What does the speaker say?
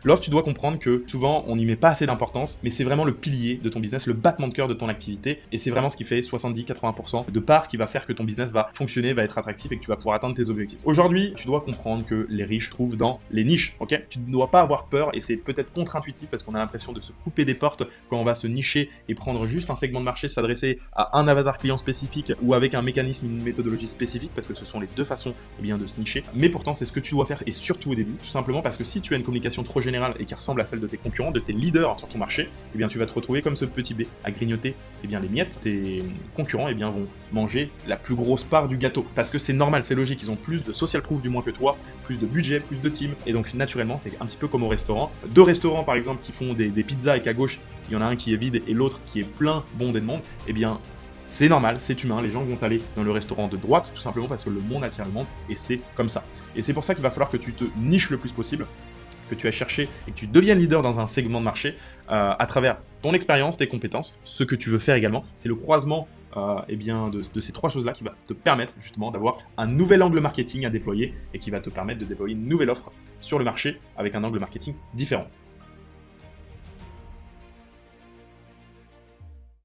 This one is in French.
L'offre, tu dois comprendre que souvent, on n'y met pas assez d'importance, mais c'est vraiment le pilier de ton business, le battement de cœur de ton activité, et c'est vraiment ce qui fait 70-80% de part qui va faire que ton business va fonctionner, va être attractif et que tu vas pouvoir atteindre tes objectifs. Aujourd'hui, tu dois comprendre que les riches trouvent dans les niches, ok? Tu ne dois pas avoir peur, et c'est peut-être contre-intuitif parce qu'on a l'impression de se couper des portes quand on va se nicher et prendre juste un segment de marché, s'adresser à un avatar client spécifique ou avec un mécanisme, une méthodologie spécifique, parce que ce sont les deux façons de se nicher. Mais pourtant, c'est ce que tu dois faire, et surtout au début, tout simplement parce que si tu as une communication trop générale et qui ressemble à celle de tes concurrents, de tes leaders sur ton marché, eh bien tu vas te retrouver comme ce petit B à grignoter les miettes. Tes concurrents vont manger la plus grosse part du gâteau, parce que c'est normal, c'est logique, ils ont plus de social proof du moins que toi, plus de budget, plus de team, et donc naturellement c'est un petit peu comme au restaurant. Deux restaurants par exemple qui font des pizzas et qu'à gauche il y en a un qui est vide et l'autre qui est plein bondé de monde, eh bien c'est normal, c'est humain, les gens vont aller dans le restaurant de droite tout simplement parce que le monde attire le monde, et c'est comme ça. Et c'est pour ça qu'il va falloir que tu te niches le plus possible, que tu as cherché et que tu deviennes leader dans un segment de marché à travers ton expérience, tes compétences, ce que tu veux faire également. C'est le croisement de ces trois choses-là qui va te permettre justement d'avoir un nouvel angle marketing à déployer et qui va te permettre de déployer une nouvelle offre sur le marché avec un angle marketing différent.